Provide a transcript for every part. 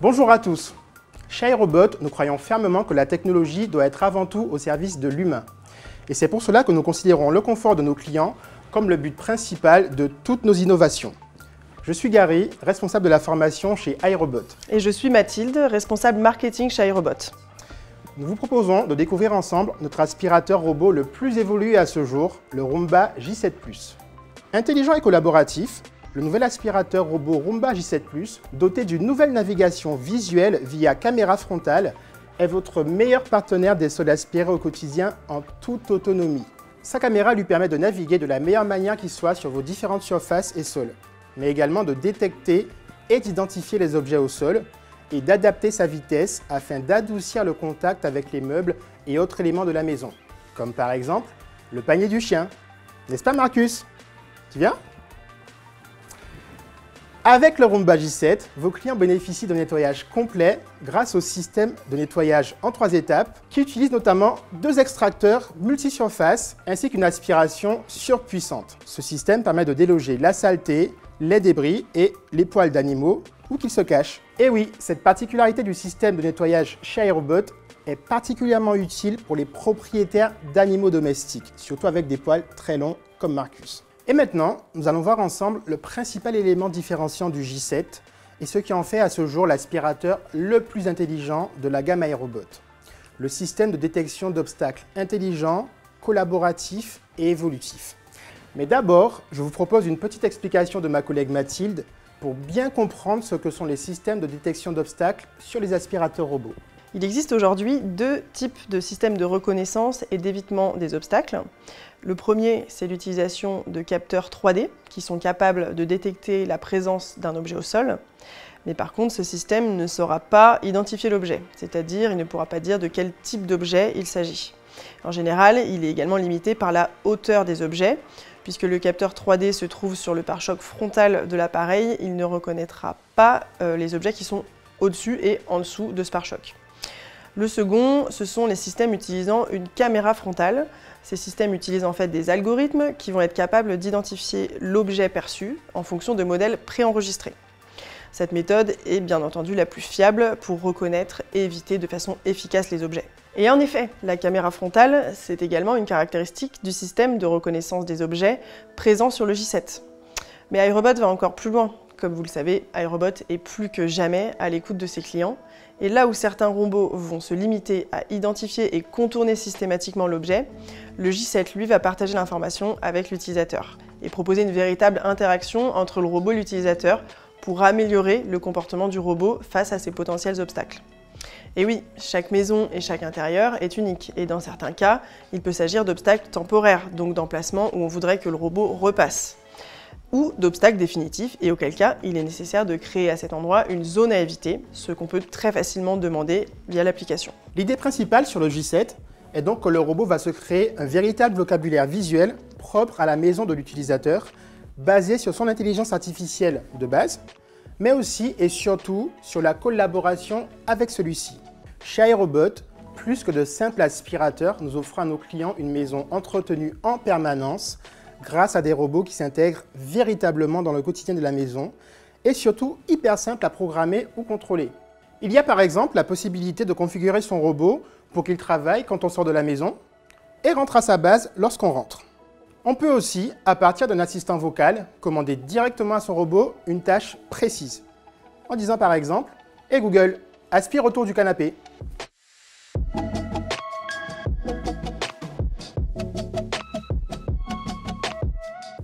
Bonjour à tous. Chez iRobot, nous croyons fermement que la technologie doit être avant tout au service de l'humain. Et c'est pour cela que nous considérons le confort de nos clients comme le but principal de toutes nos innovations. Je suis Gary, responsable de la formation chez iRobot. Et je suis Mathilde, responsable marketing chez iRobot. Nous vous proposons de découvrir ensemble notre aspirateur robot le plus évolué à ce jour, le Roomba J7 Plus. Intelligent et collaboratif, le nouvel aspirateur robot Roomba J7 Plus, doté d'une nouvelle navigation visuelle via caméra frontale, est votre meilleur partenaire des sols aspirés au quotidien en toute autonomie. Sa caméra lui permet de naviguer de la meilleure manière qui soit sur vos différentes surfaces et sols, mais également de détecter et d'identifier les objets au sol et d'adapter sa vitesse afin d'adoucir le contact avec les meubles et autres éléments de la maison, comme par exemple le panier du chien. N'est-ce pas Marcus? Tu viens? Avec le Roomba J7, vos clients bénéficient d'un nettoyage complet grâce au système de nettoyage en 3 étapes qui utilise notamment 2 extracteurs multisurfaces ainsi qu'une aspiration surpuissante. Ce système permet de déloger la saleté, les débris et les poils d'animaux où qu'ils se cachent. Et oui, cette particularité du système de nettoyage chez iRobot est particulièrement utile pour les propriétaires d'animaux domestiques, surtout avec des poils très longs comme Marcus. Et maintenant, nous allons voir ensemble le principal élément différenciant du J7 et ce qui en fait à ce jour l'aspirateur le plus intelligent de la gamme iRobot. Le système de détection d'obstacles intelligent, collaboratif et évolutif. Mais d'abord, je vous propose une petite explication de ma collègue Mathilde pour bien comprendre ce que sont les systèmes de détection d'obstacles sur les aspirateurs robots. Il existe aujourd'hui 2 types de systèmes de reconnaissance et d'évitement des obstacles. Le premier, c'est l'utilisation de capteurs 3D qui sont capables de détecter la présence d'un objet au sol. Mais par contre, ce système ne saura pas identifier l'objet, c'est-à-dire il ne pourra pas dire de quel type d'objet il s'agit. En général, il est également limité par la hauteur des objets. Puisque le capteur 3D se trouve sur le pare-choc frontal de l'appareil, il ne reconnaîtra pas les objets qui sont au-dessus et en dessous de ce pare-choc. Le second, ce sont les systèmes utilisant une caméra frontale. Ces systèmes utilisent en fait des algorithmes qui vont être capables d'identifier l'objet perçu en fonction de modèles préenregistrés. Cette méthode est bien entendu la plus fiable pour reconnaître et éviter de façon efficace les objets. Et en effet, la caméra frontale, c'est également une caractéristique du système de reconnaissance des objets présent sur le J7. Mais iRobot va encore plus loin. Comme vous le savez, iRobot est plus que jamais à l'écoute de ses clients. Et là où certains robots vont se limiter à identifier et contourner systématiquement l'objet, le J7 lui va partager l'information avec l'utilisateur et proposer une véritable interaction entre le robot et l'utilisateur pour améliorer le comportement du robot face à ses potentiels obstacles. Et oui, chaque maison et chaque intérieur est unique et dans certains cas, il peut s'agir d'obstacles temporaires, donc d'emplacements où on voudrait que le robot repasse, ou d'obstacles définitifs et auquel cas, il est nécessaire de créer à cet endroit une zone à éviter, ce qu'on peut très facilement demander via l'application. L'idée principale sur le J7 est donc que le robot va se créer un véritable vocabulaire visuel propre à la maison de l'utilisateur, basé sur son intelligence artificielle de base, mais aussi et surtout sur la collaboration avec celui-ci. Chez iRobot, plus que de simples aspirateurs, nous offrons à nos clients une maison entretenue en permanence grâce à des robots qui s'intègrent véritablement dans le quotidien de la maison et surtout hyper simples à programmer ou contrôler. Il y a par exemple la possibilité de configurer son robot pour qu'il travaille quand on sort de la maison et rentre à sa base lorsqu'on rentre. On peut aussi, à partir d'un assistant vocal, commander directement à son robot une tâche précise, en disant par exemple « Hey Google, aspire autour du canapé ».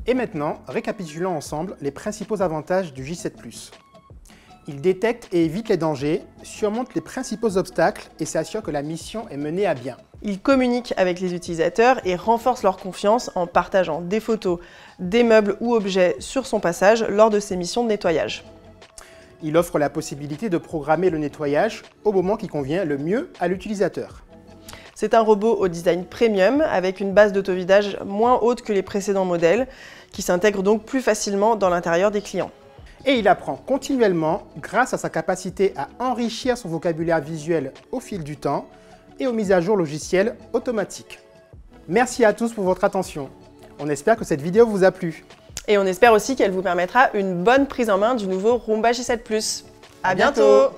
Et maintenant, récapitulons ensemble les principaux avantages du J7 Plus. Il détecte et évite les dangers, surmonte les principaux obstacles et s'assure que la mission est menée à bien. Il communique avec les utilisateurs et renforce leur confiance en partageant des photos, des meubles ou objets sur son passage lors de ses missions de nettoyage. Il offre la possibilité de programmer le nettoyage au moment qui convient le mieux à l'utilisateur. C'est un robot au design premium avec une base d'autovidage moins haute que les précédents modèles qui s'intègre donc plus facilement dans l'intérieur des clients. Et il apprend continuellement grâce à sa capacité à enrichir son vocabulaire visuel au fil du temps et aux mises à jour logicielles automatiques. Merci à tous pour votre attention. On espère que cette vidéo vous a plu. Et on espère aussi qu'elle vous permettra une bonne prise en main du nouveau Roomba J7 Plus. À bientôt.